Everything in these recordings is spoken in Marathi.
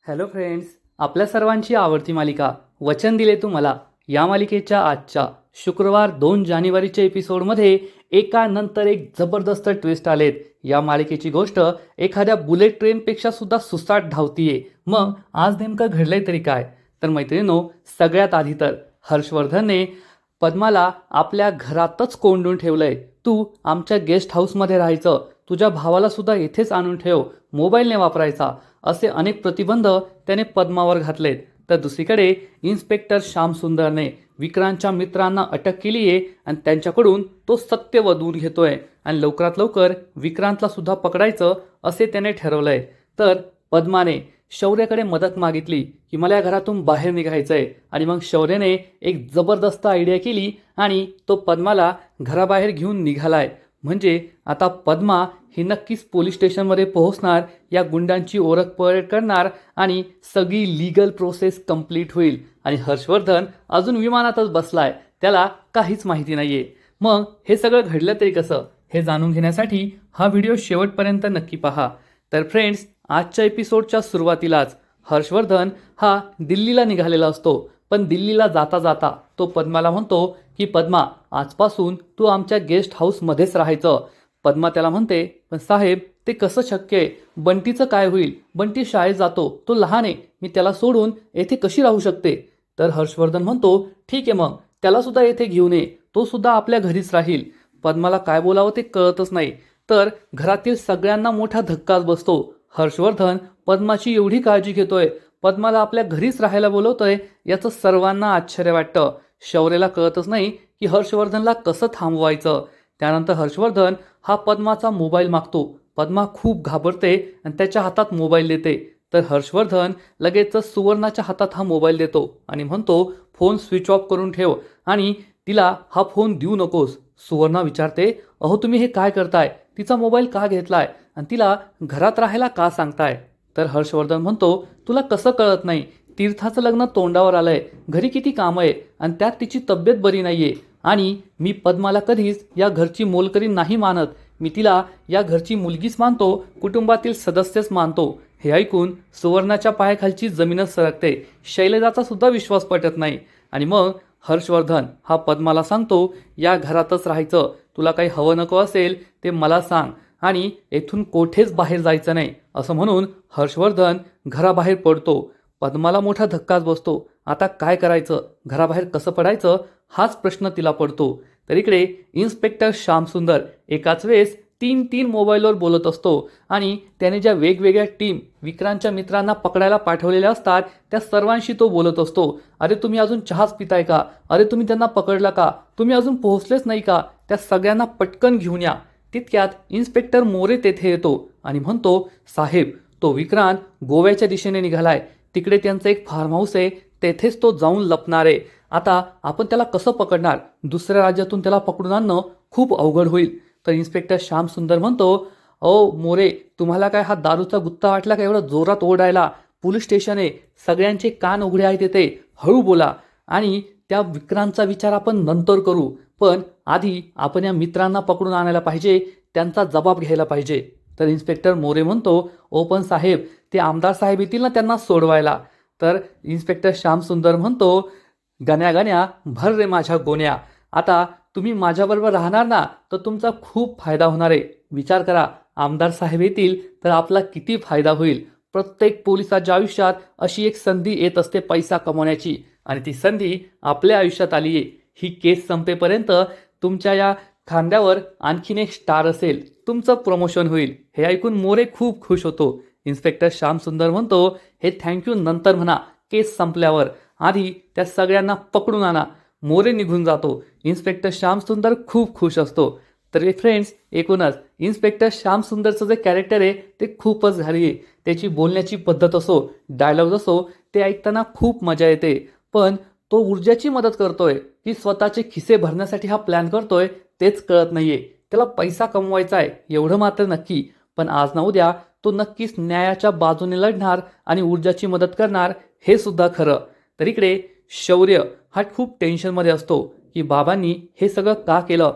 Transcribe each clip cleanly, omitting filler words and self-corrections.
हॅलो फ्रेंड्स, आपल्या सर्वांची आवडती मालिका वचन दिले तू मला या मालिकेच्या आजच्या शुक्रवार 2 जानेवारीच्या एपिसोडमध्ये एकानंतर एक जबरदस्त ट्विस्ट आलेत. या मालिकेची गोष्ट एखाद्या बुलेट ट्रेनपेक्षा सुद्धा सुसाट धावतीये. मग आज नेमकं घडलंय तरी काय? तर मैत्रिणींनो, सगळ्यात आधी तर हर्षवर्धनने पद्माला आपल्या घरातच कोंडून ठेवलंय. तू आमच्या गेस्ट हाऊसमध्ये राहायचं, तुझ्या भावाला सुद्धा येथेच आणून ठेव, मोबाईलने वापरायचा, असे अनेक प्रतिबंध त्याने पद्मावर घातलेत. तर दुसरीकडे इन्स्पेक्टर श्यामसुंदरने विक्रांतच्या मित्रांना अटक केली आहे आणि त्यांच्याकडून तो सत्य वधवून घेतोय आणि लवकरात लवकर विक्रांतला सुद्धा पकडायचं असे त्याने ठरवलंय. तर पद्माने शौर्याकडे मदत मागितली की मला या घरातून बाहेर निघायचंय आणि मग शौर्याने एक जबरदस्त आयडिया केली आणि तो पद्माला घराबाहेर घेऊन निघालाय. म्हणजे आता पद्मा ही नक्कीच पोलीस स्टेशनमध्ये पोहोचणार, या गुंडांची ओळख पळ करणार आणि सगळी लीगल प्रोसेस कंप्लीट होईल. आणि हर्षवर्धन अजून विमानातच बसलाय, त्याला काहीच माहिती नाहीये. मग हे सगळं घडलं तरी कसं, हे जाणून घेण्यासाठी हा व्हिडिओ शेवटपर्यंत नक्की पहा. तर फ्रेंड्स, आजच्या एपिसोडच्या सुरुवातीलाच हर्षवर्धन हा दिल्लीला निघालेला असतो. पण दिल्लीला जाता जाता तो पद्माला म्हणतो की पद्मा, आजपासून तू आमच्या गेस्ट हाऊसमध्येच राहायचं. पद्मा त्याला म्हणते, पण साहेब ते कसं शक्य आहे? बंटीचं काय होईल? बंटी शाळेत जातो, तो लहान आहे, मी त्याला सोडून येथे कशी राहू शकते? तर हर्षवर्धन म्हणतो, ठीक आहे, मग त्याला सुद्धा येथे घेऊन ये, तो सुद्धा आपल्या घरीच राहील. पद्माला काय बोलावं ते कळतच नाही. तर घरातील सगळ्यांना मोठा धक्काच बसतो. हर्षवर्धन पद्माची एवढी काळजी घेतोय, पद्माला आपल्या घरीच राहायला बोलवतोय, याचं सर्वांना आश्चर्य वाटतं. शौर्याला कळतच नाही की हर्षवर्धनला कसं थांबवायचं. त्यानंतर हर्षवर्धन हा पद्माचा मोबाईल मागतो. पद्मा खूप घाबरते आणि त्याच्या हातात मोबाईल देते. तर हर्षवर्धन लगेचच सुवर्णाच्या हातात हा मोबाईल देतो आणि म्हणतो, फोन स्विच ऑफ करून ठेव आणि तिला हा फोन देऊ नकोस. सुवर्णा विचारते, अहो तुम्ही हे काय करताय? तिचा मोबाईल का घेतलाय आणि तिला घरात राहायला का सांगताय? तर हर्षवर्धन म्हणतो, तुला कसं कळत नाही? तीर्थाचं लग्न तोंडावर आलंय, घरी किती कामं आहे आणि त्यात तिची तब्येत बरी नाहीये आणि मी पद्माला कधीच या घरची मोलकरी नाही मानत, मी तिला या घरची मुलगीच मानतो, कुटुंबातील सदस्यच मानतो. हे ऐकून सुवर्णाच्या पायाखालची जमीनच सरकते. शैलजाचा सुद्धा विश्वास पटत नाही. आणि मग हर्षवर्धन हा पद्माला सांगतो, या घरातच राहायचं, तुला काही हवं नको असेल ते मला सांग आणि येथून कोठेच बाहेर जायचं नाही, असं म्हणून हर्षवर्धन घराबाहेर पडतो. पद्माला मोठा धक्काच बसतो. आता काय करायचं, घराबाहेर कसं पडायचं हाच प्रश्न तिला पडतो. तर इकडे इन्स्पेक्टर श्यामसुंदर एकाच वेळेस तीन तीन मोबाईलवर बोलत असतो आणि त्याने ज्या वेगवेगळ्या टीम विक्रांतच्या मित्रांना पकडायला पाठवलेल्या असतात त्या सर्वांशी तो बोलत असतो. अरे तुम्ही अजून चहाच पिताय का? अरे तुम्ही त्यांना पकडला का? तुम्ही अजून पोहोचलेच नाही का? त्या सगळ्यांना पटकन घेऊन या. तितक्यात इन्स्पेक्टर मोरे तेथे येतो आणि म्हणतो, साहेब तो विक्रांत गोव्याच्या दिशेने निघालाय, तिकडे त्यांचं एक फार्म हाऊस आहे, तेथेच तो जाऊन लपणार आहे. आता आपण त्याला कसं पकडणार? दुसऱ्या राज्यातून त्याला पकडून आणणं खूप अवघड होईल. तर इन्स्पेक्टर श्यामसुंदर म्हणतो, ओ मोरे, तुम्हाला काय हा दारूचा गुत्ता वाटला का एवढा जोरात ओरडायला? पोलीस स्टेशन आहे, सगळ्यांचे कान उघडे आहेत येथे, हळू बोला आणि त्या विक्रांतचा विचार आपण नंतर करू, पण आधी आपण या मित्रांना पकडून आणायला पाहिजे, त्यांचा जबाब घ्यायला पाहिजे. तर इन्स्पेक्टर मोरे म्हणतो, ओ पण साहेब ते आमदार साहेब येतील ना त्यांना सोडवायला. तर इन्स्पेक्टर श्यामसुंदर म्हणतो, गण्या गण्या भर रे माझ्या गोण्या, आता तुम्ही माझ्याबरोबर राहणार ना तर तुमचा खूप फायदा होणार आहे. विचार करा, आमदार साहेब येतील तर आपला किती फायदा होईल. प्रत्येक पोलिसाच्या आयुष्यात अशी एक संधी येत असते पैसा कमवण्याची आणि ती संधी आपल्या आयुष्यात आली आहे. ही केस संपेपर्यंत तुमच्या या खांद्यावर आणखीन एक स्टार असेल, तुमचं प्रमोशन होईल. हे ऐकून मोरे खूप खुश होतो. इन्स्पेक्टर श्यामसुंदर म्हणतो, हे थँक्यू नंतर म्हणा, केस संपल्यावर, आधी त्या सगळ्यांना पकडून आणा. मोरे निघून जातो. इन्स्पेक्टर श्यामसुंदर खूप खुश असतो. तर फ्रेंड्स, एकूणच इन्स्पेक्टर श्यामसुंदरचं जे कॅरेक्टर आहे ते खूपच भारी आहे. त्याची बोलण्याची पद्धत असो, डायलॉग असो, ते ऐकताना खूप मजा येते. पण तो ऊर्जाची मदत करतोय की स्वतःचे खिसे भरण्यासाठी हा प्लॅन करतोय तेच कळत नाहीये. त्याला पैसा कमवायचा आहे एवढं मात्र नक्की, पण आज ना उद्या तो नक्कीच न्यायाच्या बाजूने लढणार आणि ऊर्जाची मदत करणार, हे सुद्धा खरं. तर इकडे शौर्य हा खूप टेन्शनमध्ये असतो की बाबांनी हे सगळं का केलं.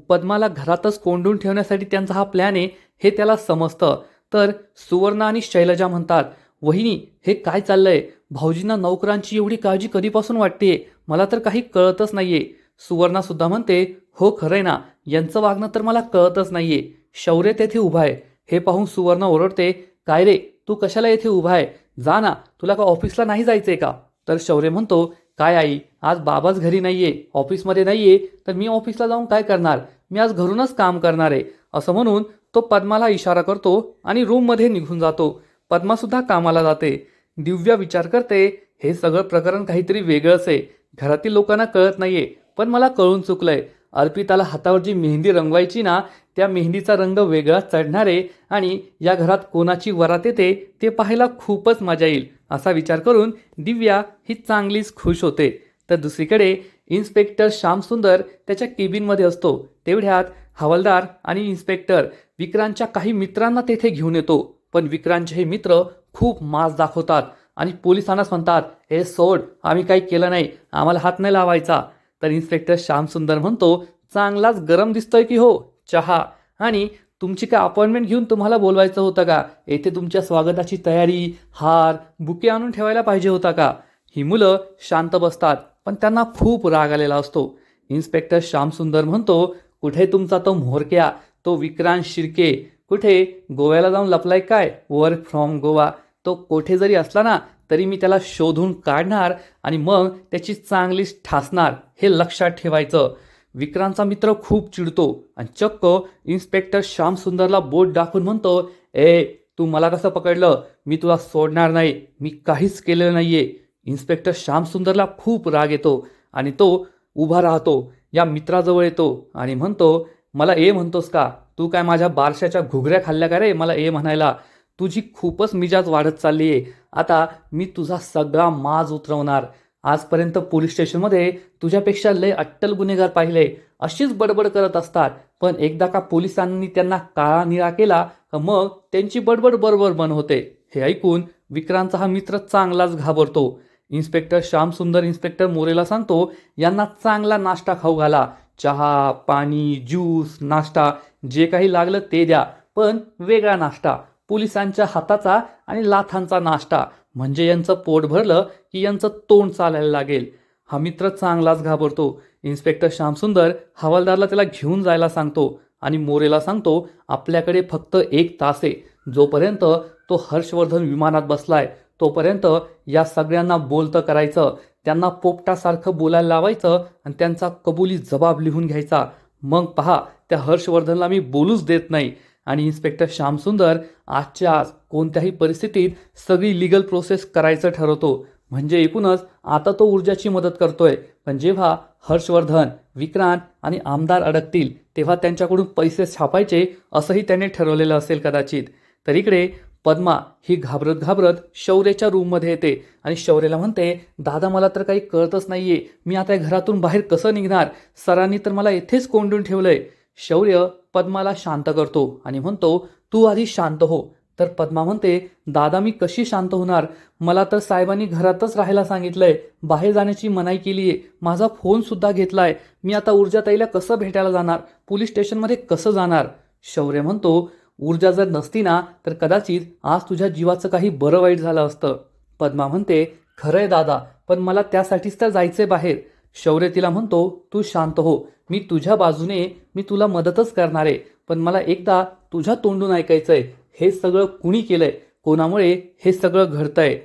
पद्माला घरातच कोंडून ठेवण्यासाठी त्यांचा हा प्लॅन आहे हे त्याला समजतं. तर सुवर्णा आणि शैलजा म्हणतात, वहिनी, हे काय चाललंय? भाऊजींना नोकरांची एवढी काळजी कधीपासून वाटतेय? मला तर काही कळतच नाहीये. सुवर्णा सुद्धा म्हणते, हो खरंय ना, यांचं वागणं तर मला कळतच नाहीये. शौर्य तेथे उभा आहे. हे पाहून सुवर्णा ओरडते, काय रे, तू कशाला येथे उभा आहे? जा ना, तुला का ऑफिसला नाही जायचंय का? तर शौर्य म्हणतो, काय आई, आज बाबाच घरी नाहीये, ऑफिसमध्ये नाहीये, तर मी ऑफिसला जाऊन काय करणार? मी आज घरूनच काम करणार आहे. असं म्हणून तो पद्माला इशारा करतो आणि रूममध्ये निघून जातो. पद्मा सुद्धा कामाला जाते. दिव्या विचार करते, हे सगळं प्रकरण काहीतरी वेगळंच आहे. घरातील लोकांना कळत नाहीये, पण मला कळून चुकलंय. अर्पिताला हातावर जी मेहंदी रंगवायची ना, त्या मेहंदीचा रंग वेगळाच चढणार आहे आणि या घरात कोणाची वरात येते ते पाहायला खूपच मजा येईल, असा विचार करून दिव्या ही चांगलीच खुश होते. तर दुसरीकडे इन्स्पेक्टर श्यामसुंदर त्याच्या केबिनमध्ये असतो. तेवढ्यात हवालदार आणि इन्स्पेक्टर विक्रांतच्या काही मित्रांना तेथे घेऊन येतो. पण विक्रांतचे हे मित्र खूप माज दाखवतात आणि पोलिसांनाच म्हणतात, हे सोड, आम्ही काही केलं नाही, आम्हाला हात नाही लावायचा. तर इन्स्पेक्टर श्यामसुंदर म्हणतो, चांगलाच गरम दिसतोय की हो चहा, आणि तुमची काय अपॉइंटमेंट घेऊन तुम्हाला बोलवायचं होतं का? येथे तुमच्या स्वागताची तयारी, हार, बुके आणून ठेवायला पाहिजे होता का? ही मुलं शांत बसतात, पण त्यांना खूप राग आलेला असतो. इन्स्पेक्टर श्यामसुंदर म्हणतो, कुठे तुमचा तो म्होरक्या, तो विक्रांत शिर्के, कुठे गोव्याला जाऊन लपलाय काय? Work from Goa. तो कोठे जरी असला ना, तरी मी त्याला शोधून काढणार आणि मग त्याची चांगलीच ठासणार, हे लक्षात ठेवायचं. विक्रांतचा मित्र खूप चिडतो आणि चक्क इन्स्पेक्टर श्यामसुंदरला बोट दाखवून म्हणतो, ए, तू मला कसं पकडलं? मी तुला सोडणार नाही, मी काहीच केलेलं नाहीये. इन्स्पेक्टर श्यामसुंदरला खूप राग येतो आणि तो उभा राहतो, या मित्राजवळ येतो आणि म्हणतो, मला ए म्हणतोस का? तू काय माझ्या बारशाच्या घुगऱ्या खाल्ल्या का रे मला ए म्हणायला? तुझी खूपच मिजाज वाढत चालली आहे. आता मी तुझा सगळा माज उतरवणार. आजपर्यंत पोलीस स्टेशनमध्ये तुझ्यापेक्षा लय अट्टल गुन्हेगार पाहिले, अशीच बडबड करत असतात, पण एकदा का पोलिसांनी त्यांना काळा निळा केला का मग त्यांची बडबड बरोबर बंद होते. हे ऐकून विक्रांतचा हा मित्र चांगलाच घाबरतो. इन्स्पेक्टर श्यामसुंदर इन्स्पेक्टर मोरेला सांगतो, यांना चांगला नाश्ता खाऊ घाला. चहा, पाणी, ज्यूस, नाश्ता जे काही लागलं ते द्या, पण वेगळा नाश्ता, पोलिसांच्या हाताचा आणि लाथांचा नाश्ता, म्हणजे यांचं पोट भरलं की यांचं तोंड चालायला लागेल. हा मित्र चांगलाच घाबरतो. इन्स्पेक्टर श्यामसुंदर हवालदारला त्याला घेऊन जायला सांगतो आणि मोरेला सांगतो, आपल्याकडे फक्त 1 तास आहे. जोपर्यंत तो हर्षवर्धन विमानात बसलाय तोपर्यंत या सगळ्यांना बोलतं करायचं, त्यांना पोपटासारखं बोलायला लावायचं आणि त्यांचा कबुली जबाब लिहून घ्यायचा. मग पहा, त्या हर्षवर्धनला मी बोलूच देत नाही. आणि इन्स्पेक्टर श्यामसुंदर आजच्या आज कोणत्याही परिस्थितीत सगळी लीगल प्रोसेस करायचं ठरवतो. म्हणजे एकूणच आता तो ऊर्जाची मदत करतोय, पण जेव्हा हर्षवर्धन, विक्रांत आणि आमदार अडकतील तेव्हा त्यांच्याकडून पैसे छापायचे असंही त्याने ठरवलेलं असेल कदाचित. तर इकडे पद्मा ही घाबरत घाबरत शौर्याच्या रूममध्ये येते आणि शौर्याला म्हणते, दादा मला तर काही कळतच नाहीये, मी आता घरातून बाहेर कसं निघणार? सरांनी तर मला इथेच कोंडून ठेवलंय. शौर्य पद्माला शांत करतो आणि म्हणतो, तू आधी शांत हो. तर पद्मा म्हणते, दादा मी कशी शांत होणार? मला तर साहेबांनी घरातच राहायला सांगितलंय, बाहेर जाण्याची मनाई केली आहे, माझा फोन सुद्धा घेतलाय, मी आता ऊर्जाताईला कसं भेटायला जाणार? पोलीस स्टेशनमध्ये कसं जाणार? शौर्य म्हणतो, ऊर्जा जर नसती ना तर कदाचित आज तुझ्या जीवाचं काही बरं वाईट झालं असतं. पद्मा म्हणते, खरंय दादा, पण मला त्यासाठीच तर जायचंय बाहेर. शौर्य तिला म्हणतो, तू शांत हो, मी तुझ्या बाजूने, मी तुला मदतच करणार आहे, पण मला एकदा तुझ्या तोंडून ऐकायचंय, हे सगळं कुणी केलंय, कोणामुळे हे सगळं घडतंय?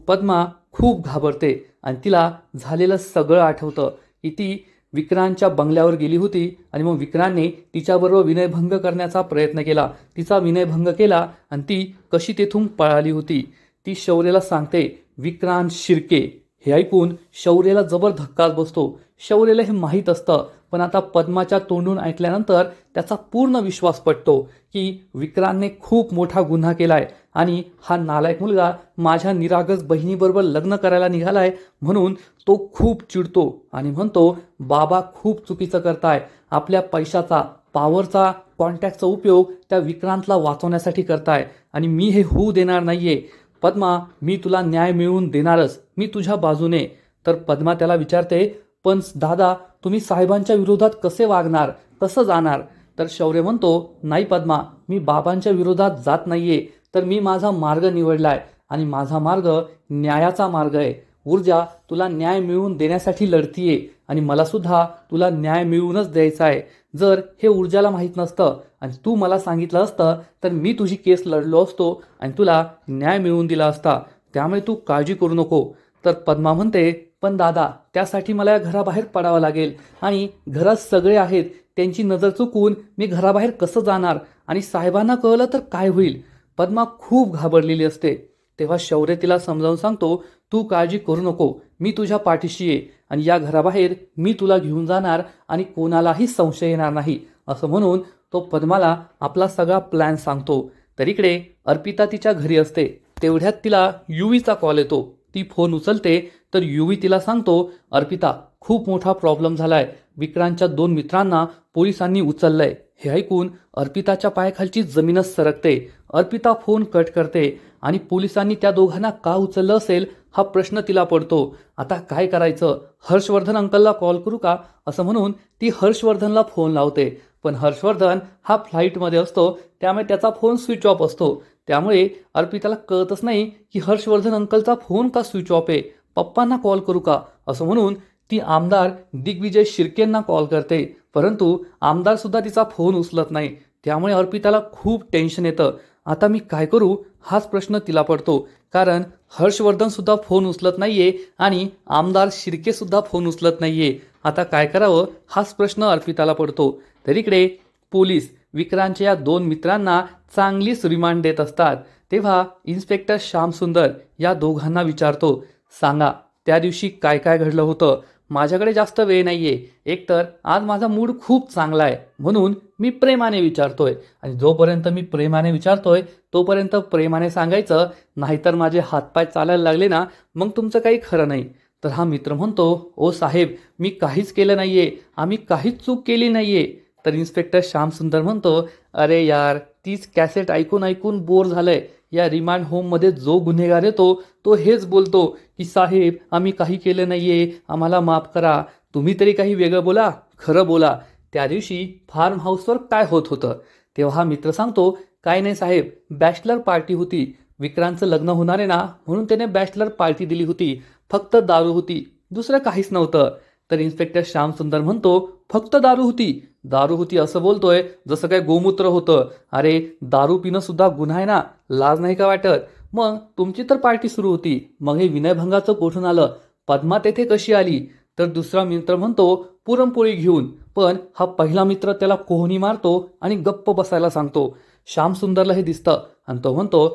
पद्मा खूप घाबरते आणि तिला झालेलं सगळं आठवतं की ती विक्रांतच्या बंगल्यावर गेली होती आणि मग विक्रांतने तिच्याबरोबर विनयभंग करण्याचा प्रयत्न केला, तिचा विनयभंग केला आणि ती कशी तेथून पळाली होती. ती शौर्याला सांगते, विक्रांत शिर्के. हे ऐकून शौर्याला जबर धक्काच बसतो. शौर्याला हे माहीत असतं, पण आता पद्माच्या तोंडून ऐकल्यानंतर त्याचा पूर्ण विश्वास पटतो की विक्रांतने खूप मोठा गुन्हा केलाय आणि हा नालायक मुलगा माझ्या निरागस बहिणीबरोबर लग्न करायला निघालाय. म्हणून तो खूप चिडतो आणि म्हणतो, बाबा खूप चुकीचं करताय, आपल्या पैशाचा, पॉवरचा, कॉन्टॅक्टचा उपयोग त्या विक्रांतला वाचवण्यासाठी करताय आणि मी हे होऊ देणार नाहीये. पद्मा, मी तुला न्याय मिळवून देणारच, मी तुझ्या बाजूने. तर पद्मा त्याला विचारते, पण दादा तुम्ही साहेबांच्या विरोधात कसे वागणार, कसं जाणार? तर शौर्य म्हणतो, नाही पद्मा, मी बाबांच्या विरोधात जात नाहीये, तर मी माझा मार्ग निवडलाय आणि माझा मार्ग न्यायाचा मार्ग आहे. ऊर्जा तुला न्याय मिळवून देण्यासाठी लढतीये आणि मला सुद्धा तुला न्याय मिळवूनच द्यायचा आहे. जर हे ऊर्जाला माहीत नसतं आणि तू मला सांगितलं असतं तर मी तुझी केस लढलो असतो आणि तुला न्याय मिळवून दिला असता. त्यामुळे तू काळजी करू नको. तर पद्मा म्हणते, पण दादा, त्यासाठी मला या घराबाहेर पडावं लागेल आणि घरात सगळे आहेत, त्यांची नजर चुकून मी घराबाहेर कसं जाणार आणि साहेबांना कळलं तर काय होईल. पद्मा खूप घाबरलेली असते. तेव्हा शौर्य तिला समजावून सांगतो, तू काळजी करू नको, मी तुझ्या पाठीशी आहे आणि या घराबाहेर मी तुला घेऊन जाणार आणि कोणालाही संशय येणार नाही. असं म्हणून तो पद्माला आपला सगळा प्लॅन सांगतो. तर इकडे अर्पिता तिच्या घरी असते. तेवढ्यात तिला युवीचा कॉल येतो. ती फोन उचलते तर युवी तिला सांगतो, अर्पिता, खूप मोठा प्रॉब्लेम झालाय. विक्रांतच्या 2 मित्रांना पोलिसांनी उचललंय. हे ऐकून अर्पिताच्या पायाखालची जमीनच सरकते. अर्पिता फोन कट करते आणि पोलिसांनी त्या दोघांना का उचललं असेल हा प्रश्न तिला पडतो. आता काय करायचं? हर्षवर्धन अंकलला कॉल करू का असं म्हणून ती हर्षवर्धनला फोन लावते. पण हर्षवर्धन हा फ्लाईटमध्ये असतो, त्यामुळे त्याचा फोन स्विच ऑफ असतो. त्यामुळे अर्पिताला कळतच नाही की हर्षवर्धन अंकलचा फोन का स्विच ऑफ आहे, पप्पांना कॉल करू का असं म्हणून ती आमदार दिग्विजय शिर्केंना कॉल करते. परंतु आमदार सुद्धा तिचा फोन उचलत नाही. त्यामुळे अर्पिताला खूप टेन्शन येतं. आता मी काय करू हाच प्रश्न तिला पडतो. कारण हर्षवर्धन सुद्धा फोन उचलत नाहीये आणि आमदार शिर्के सुद्धा फोन उचलत नाहीये. आता काय करावं हाच प्रश्न अर्पिताला पडतो. तर इकडे पोलीस विक्रांतच्या या 2 मित्रांना चांगलीच रिमांड देत असतात. तेव्हा इन्स्पेक्टर श्यामसुंदर या दोघांना विचारतो, सांगा त्या दिवशी काय काय घडलं होतं. माझ्याकडे जास्त वेळ नाहीये. एकतर आज माझा मूड खूप चांगला आहे म्हणून मी प्रेमाने विचारतोय आणि जोपर्यंत मी प्रेमाने विचारतोय तोपर्यंत प्रेमाने सांगायचं, नाहीतर माझे हातपाय चालायला लागले ना मग तुमचं काही खरं नाही. तर हा मित्र म्हणतो, ओ साहेब, मी काहीच केलं नाहीये, आम्ही काहीच चूक केली नाहीये. तर इन्स्पेक्टर श्यामसुंदर म्हणतो, अरे यार, तीच कॅसेट ऐकून ऐकून बोर झालंय. या रिमांड होममध्ये जो गुन्हेगार येतो तो हेच बोलतो की साहेब, आम्ही काही केलं नाहीये, आम्हाला माफ करा. तुम्ही तरी काही वेगळं बोला, खरं बोला. त्या दिवशी फार्म हाऊसवर काय होत होतं? तेव्हा हा मित्र सांगतो, काय नाही साहेब, बॅचलर पार्टी होती. विक्रांतचं लग्न होणार आहे ना म्हणून त्याने बॅचलर पार्टी दिली होती. फक्त दारू होती, दुसरं काहीच नव्हतं. तर इन्स्पेक्टर श्यामसुंदर म्हणतो, फक्त दारू होती? दारू होती असं बोलतोय जसं काय गोमूत्र होतं. अरे, दारू पिणं सुद्धा गुन्हा आहे ना, लाज नाही का वाटत? मग तुमची तर पार्टी सुरू होती, मग हे विनयभंगाचं कुठून आलं? पद्मा तेथे कशी आली? तर दुसरा मित्र म्हणतो, पुरणपोळी घेऊन. पण हा पहिला मित्र त्याला कोहणी मारतो आणि गप्प बसायला सांगतो. श्यामसुंदरला हे दिसतं आणि तो म्हणतो,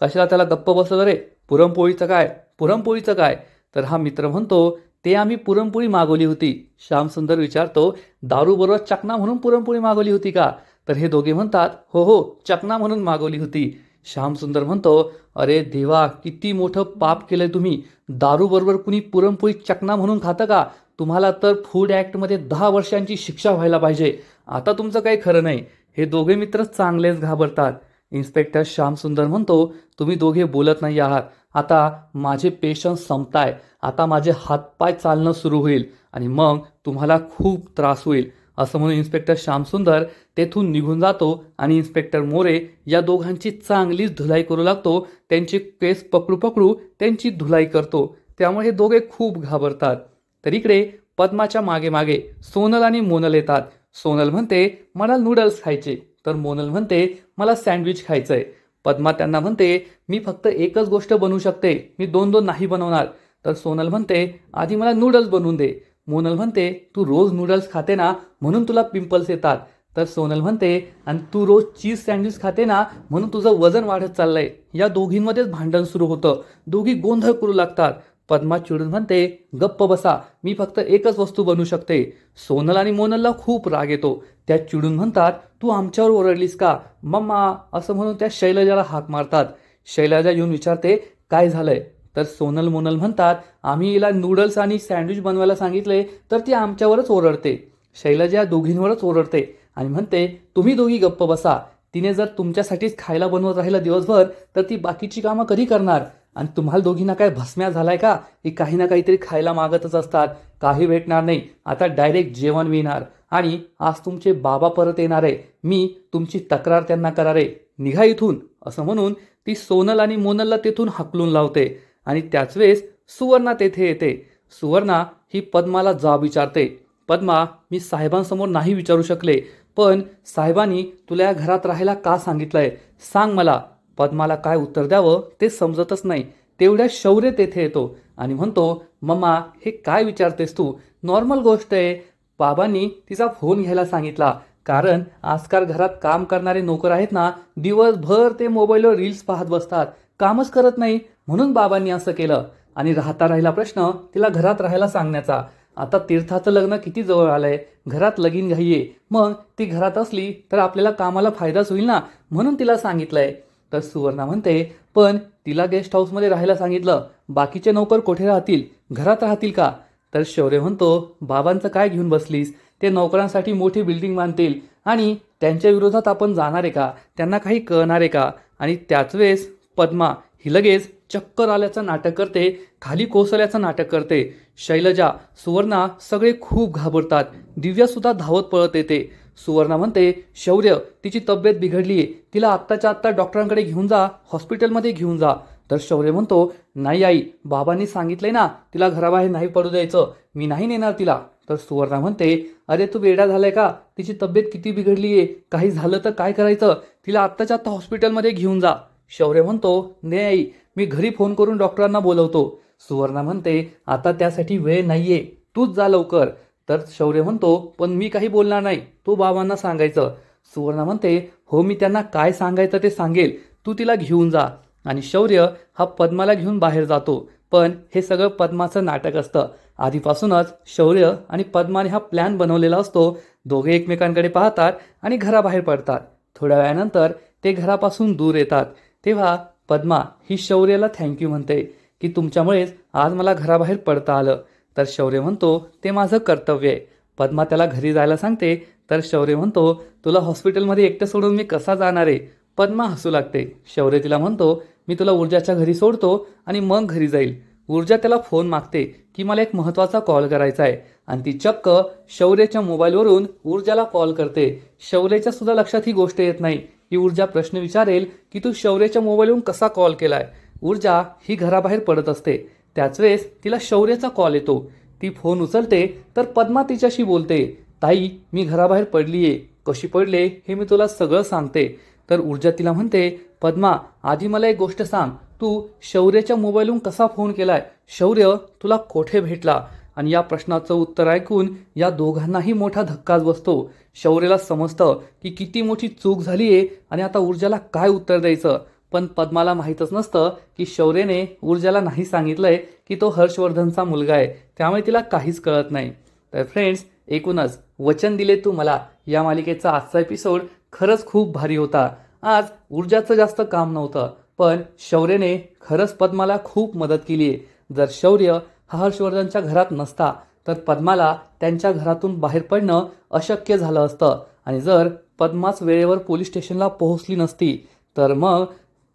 कशाला त्याला गप्प बसलं रे? पुरणपोळीचं काय, पुरणपोळीचं काय? तर हा मित्र म्हणतो, ते आम्ही पुरणपोळी मागवली होती. श्यामसुंदर विचारतो, दारूबरोबर चकना म्हणून पुरणपोळी मागवली होती का? तर हे दोघे म्हणतात, हो हो, चकना म्हणून मागवली होती. श्यामसुंदर म्हणतो, अरे देवा, किती मोठं पाप केलंय तुम्ही. दारूबरोबर कुणी पुरणपोळी चकना म्हणून खातं का? तुम्हाला तर फूड ॲक्टमध्ये 10 वर्षांची शिक्षा व्हायला पाहिजे. आता तुमचं काही खरं नाही. हे दोघे मित्र चांगलेच घाबरतात. इन्स्पेक्टर श्यामसुंदर म्हणतो, तुम्ही दोघे बोलत नाही आहात. आता माझे पेशन्स संपताय. आता माझे हातपाय चालणं सुरू होईल आणि मग तुम्हाला खूप त्रास होईल. असं म्हणून इन्स्पेक्टर श्यामसुंदर तेथून निघून जातो आणि इन्स्पेक्टर मोरे या दोघांची चांगलीच धुलाई करू लागतो. त्यांची केस पकडू पकडू त्यांची धुलाई करतो. त्यामुळे हे दोघे खूप घाबरतात. तर इकडे पद्माच्या मागे मागे सोनल आणि मोनल येतात. सोनल म्हणते, मला नूडल्स खायचे. तर मोनल म्हणते, मला सँडविच खायचंय. पद्मा त्यांना म्हणते, मी फक्त एकच गोष्ट बनवू शकते, मी 2-2 नाही बनवणार. तर सोनल म्हणते, आधी मला नूडल्स बनवून दे. मोनल म्हणते, तू रोज नूडल्स खाते ना म्हणून तुला पिंपल्स येतात. तर सोनल म्हणते, आणि तू रोज चीज सँडविच खाते ना म्हणून तुझं वजन वाढत चाललंय. या दोघींमध्येच भांडण सुरू होतं. दोघी गोंधळ करू लागतात. पद्मा चिडून म्हणते, गप्प बसा, मी फक्त एकच वस्तू बनवू शकते. सोनल आणि मोनलला खूप राग येतो. त्या चिडून म्हणतात, तू आमच्यावर ओरडलीस का मम्मा? असं म्हणून त्या शैलजाला हाक मारतात. शैलजा येऊन विचारते, काय झालंय? तर सोनल मोनल म्हणतात, आम्ही हिला नूडल्स आणि सँडविच बनवायला सांगितले तर ती आमच्यावरच ओरडते. शैलजा दोघींवरच ओरडते आणि म्हणते, तुम्ही दोघी गप्प बसा. तिने जर तुमच्यासाठीच खायला बनवत राहिलं दिवसभर तर ती बाकीची कामं कधी करणार? आणि तुम्हाला दोघींना काय भस्म्या झालाय का की काही ना काहीतरी खायला मागतच असतात? काही भेटणार नाही, आता डायरेक्ट जेवण मिळणार. आणि आज तुमचे बाबा परत येणार आहे, मी तुमची तक्रार त्यांना करणार आहे, निघा इथून. असं म्हणून ती सोनल आणि मोनलला तेथून हाकलून लावते आणि त्याच वेळेस सुवर्णा तेथे येते. सुवर्णा ही पद्माला जाब विचारते. पद्मा, मी साहेबांसमोर नाही विचारू शकले, पण साहेबांनी तुला या घरात राहायला का सांगितलंय सांग मला. पद्माला काय उत्तर द्यावं ते समजतच नाही. तेवढ्या शौर्य तेथे येतो आणि म्हणतो, मम्मा हे काय विचारतेस तू, नॉर्मल गोष्ट आहे. बाबांनी तिचा फोन घ्यायला सांगितला, कारण आजकाल घरात काम करणारे नोकर आहेत ना, दिवसभर ते मोबाईलवर रील्स पाहत बसतात, कामच करत नाही, म्हणून बाबांनी असं केलं. आणि राहिला प्रश्न तिला घरात राहायला सांगण्याचा. आता तीर्थाचं लग्न किती जवळ आलंय, घरात लगीन घाईये, मग ती घरात असली तर आपल्याला कामाला फायदाच होईल ना, म्हणून तिला सांगितलंय. तर सुवर्णा म्हणते, पण तिला गेस्ट हाऊसमध्ये राहायला सांगितलं, बाकीचे नोकर कुठे राहतील, घरात राहतील का? तर शौर्य म्हणतो, बाबांचं काय घेऊन बसलीस, ते नोकरांसाठी मोठी बिल्डिंग बांधतील आणि त्यांच्या विरोधात आपण जाणार आहे का, त्यांना काही कळणार आहे का? आणि त्याच वेळेस पद्मा ही लगेच चक्कर आल्याचं नाटक करते, खाली कोसळल्याचं नाटक करते. शैलजा, सुवर्णा सगळे खूप घाबरतात. दिव्या सुद्धा धावत पळत येते. सुवर्णा म्हणते, शौर्य तिची तब्येत बिघडली आहे, तिला आत्ताच्या आत्ता डॉक्टरांकडे घेऊन जा, हॉस्पिटलमध्ये घेऊन जा. तर शौर्य म्हणतो, नाही आई, बाबांनी सांगितलंय ना तिला घराबाहेर नाही पडू द्यायचं, मी नाही नेणार तिला. तर सुवर्णा म्हणते, अरे तू वेडा झालाय का, तिची तब्येत किती बिघडली आहे, काही झालं तर काय करायचं, तिला आत्ताच्या आत्ता हॉस्पिटलमध्ये घेऊन जा. शौर्य म्हणतो, नाही आई, मी घरी फोन करून डॉक्टरांना बोलवतो. सुवर्णा म्हणते, आता त्यासाठी वेळ नाहीये, तूच जा लवकर. तर शौर्य म्हणतो, पण मी काही बोलणार नाही, तू बाबांना सांगायचं. सुवर्णा म्हणते, हो मी त्यांना काय सांगायचं ते सांगेल, तू तिला घेऊन जा. आणि शौर्य हा पद्माला घेऊन बाहेर जातो. पण हे सगळं पद्माचं नाटक असतं. आधीपासूनच शौर्य आणि पद्माने हा प्लॅन बनवलेला असतो. दोघे एकमेकांकडे पाहतात आणि घराबाहेर पडतात. थोड्या वेळानंतर ते घरापासून दूर येतात. तेव्हा पद्मा ही शौर्याला थँक्यू म्हणते, की तुमच्यामुळेच आज मला घराबाहेर पडता आलं. तर शौर्य म्हणतो, ते माझं कर्तव्य आहे. पद्मा त्याला घरी जायला सांगते. तर शौर्य म्हणतो, तुला हॉस्पिटलमध्ये एकटं सोडून मी कसा जाणार आहे? पद्मा हसू लागते. शौर्य तिला म्हणतो, मी तुला ऊर्जाच्या घरी सोडतो आणि मग घरी जाईल. ऊर्जा त्याला फोन मागते, की मला एक महत्त्वाचा कॉल करायचा आहे, आणि ती चक्क शौर्याच्या मोबाईलवरून ऊर्जाला कॉल करते. शौर्याच्या सुद्धा लक्षात ही गोष्ट येत नाही की ऊर्जा प्रश्न विचारेल की तू शौर्याच्या मोबाईलवरून कसा कॉल केलाय. ऊर्जा ही घराबाहेर पडत असते. त्याच वेळेस तिला शौर्याचा कॉल येतो. ती फोन उचलते तर पद्मा तिच्याशी बोलते, ताई मी घराबाहेर पडलीये, कशी पडले हे मी तुला सगळं सांगते. तर ऊर्जा तिला म्हणते, पद्मा आधी मला एक गोष्ट सांग, तू शौर्याच्या मोबाईलवरून कसा फोन केलाय, शौर्य तुला कोठे भेटला? आणि या प्रश्नाचं उत्तर ऐकून या दोघांनाही मोठा धक्काच बसतो. शौर्याला समजतं की किती मोठी चूक झाली आहे आणि आता ऊर्जाला काय उत्तर द्यायचं. पण पद्माला माहीतच नसतं की शौर्याने ऊर्जाला नाही सांगितलंय की तो हर्षवर्धनचा मुलगा आहे, त्यामुळे तिला काहीच कळत नाही. तर फ्रेंड्स, एकूणच वचन दिले तू मला या मालिकेचा आजचा एपिसोड खरंच खूप भारी होता. आज ऊर्जाचं जास्त काम नव्हतं, पण शौर्याने खरंच पद्माला खूप मदत केली आहे. जर शौर्य हा हर्षवर्धनच्या घरात नसता तर पद्माला त्यांच्या घरातून बाहेर पडणं अशक्य झालं असतं. आणि जर पद्माच वेळेवर पोलीस स्टेशनला पोहोचली नसती तर मग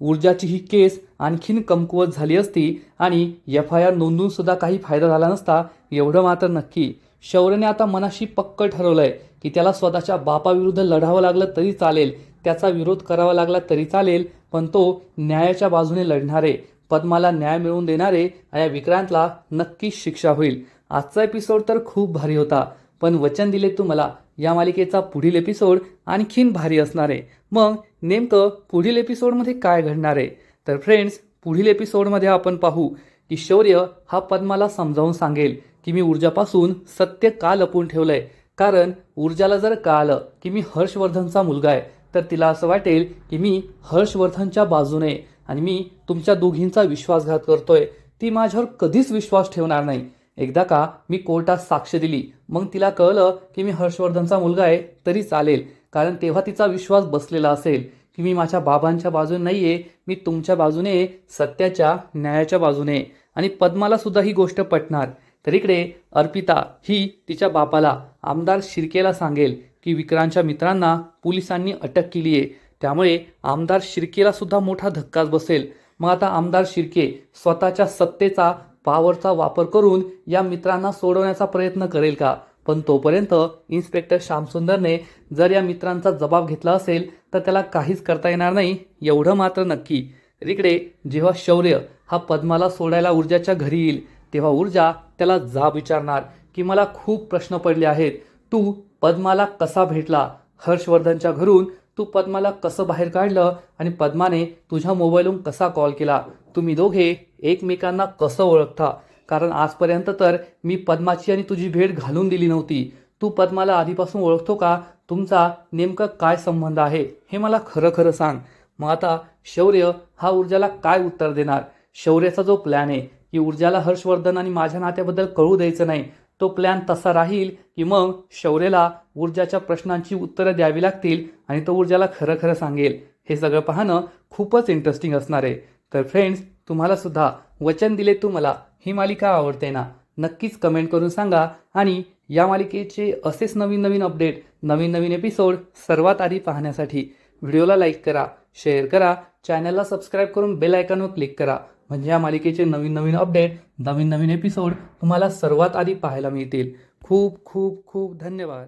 ऊर्जाची ही केस आणखीन कमकुवत झाली असती आणि FIR नोंदवून सुद्धा काही फायदा झाला नसता. एवढं मात्र नक्की, शौर्यने आता मनाशी पक्क ठरवलंय की त्याला स्वतःच्या बापाविरुद्ध लढावं लागलं तरी चालेल, त्याचा विरोध करावा लागला तरी चालेल, पण तो न्यायाच्या बाजूने लढणारे, पद्माला न्याय मिळवून देणारे, या विक्रांतला नक्कीच शिक्षा होईल. आजचा एपिसोड तर खूप भारी होता, पण वचन दिले तू मला या मालिकेचा पुढील एपिसोड आणखीन भारी असणार आहे. मग नेमकं पुढील एपिसोडमध्ये काय घडणार आहे? तर फ्रेंड्स, पुढील एपिसोडमध्ये आपण पाहू की शौर्य हा पद्माला समजावून सांगेल की मी ऊर्जापासून सत्य का लपवून ठेवलंय. कारण ऊर्जाला जर कळालं की मी हर्षवर्धनचा मुलगा आहे तर तिला असं वाटेल की मी हर्षवर्धनच्या बाजूने आणि मी तुमच्या दोघींचा विश्वासघात करतोय. ती माझ्यावर कधीच विश्वास ठेवणार नाही. एकदा का मी कोर्टात साक्ष दिली, मग तिला कळलं की मी हर्षवर्धनचा मुलगा आहे तरी चालेल, कारण तेव्हा तिचा विश्वास बसलेला असेल की मी माझ्या बाबांच्या बाजूने नाहीये, मी तुमच्या बाजूने, सत्याच्या न्यायाच्या बाजूने. आणि पद्माला सुद्धा ही गोष्ट पटणार. तर इकडे अर्पिता ही तिच्या बापाला आमदार शिर्केला सांगेल की विक्रांतच्या मित्रांना पोलिसांनी अटक केली आहे, त्यामुळे आमदार शिर्केला सुद्धा मोठा धक्काच बसेल. मग आता आमदार शिर्के स्वतःच्या सत्तेचा, पॉवरचा वापर करून या मित्रांना सोडवण्याचा प्रयत्न करेल का? पण तोपर्यंत इन्स्पेक्टर श्यामसुंदरने जर या मित्रांचा जबाब घेतला असेल तर त्याला काहीच करता येणार नाही, एवढं मात्र नक्की. इकडे जेव्हा शौर्य हा पद्माला सोडायला ऊर्जाच्या घरी येईल तेव्हा ऊर्जा त्याला जाब विचारणार की मला खूप प्रश्न पडले आहेत, तू पद्माला कसा भेटला, हर्षवर्धनच्या घरून तू पद्माला कसं बाहेर काढलं आणि पद्माने तुझ्या मोबाईलवरून कसा कॉल केला, तुम्ही दोघे एकमेकांना कसं ओळखता, कारण आजपर्यंत तर मी पद्माची आणि तुझी भेट घालून दिली नव्हती, तू पद्माला आधीपासून ओळखतो का, तुमचा नेमका काय संबंध आहे हे मला खरं खरं सांग. मग आता शौर्य हा ऊर्जाला काय उत्तर देणार. शौर्याचा जो प्लॅन आहे की ऊर्जाला हर्षवर्धन आणि माझ्या नात्याबद्दल कळू द्यायचं नाही, तो प्लॅन तसा राहील की मग शौर्याला ऊर्जाच्या प्रश्नांची उत्तरं द्यावी लागतील आणि तो ऊर्जाला खरं खरं सांगेल. हे सगळं पाहणं खूपच इंटरेस्टिंग असणार आहे. तर फ्रेंड्स, तुम्हाला सुद्धा वचन दिले तू मला ही मालिका आवडते ना, नक्कीच कमेंट करून सांगा. आणि या मालिकेचे असेच नवीन नवीन अपडेट, नवीन नवीन एपिसोड सर्वात आधी पाहण्यासाठी व्हिडिओला लाईक करा, शेअर करा, चॅनलला सबस्क्राईब करून बेल आयकॉनवर क्लिक करा, म्हणजे या मालिकेचे नवीन नवीन अपडेट, नवीन नवीन एपिसोड तुम्हाला सर्वात आधी पाहायला मिळतील. खूप खूप खूप धन्यवाद.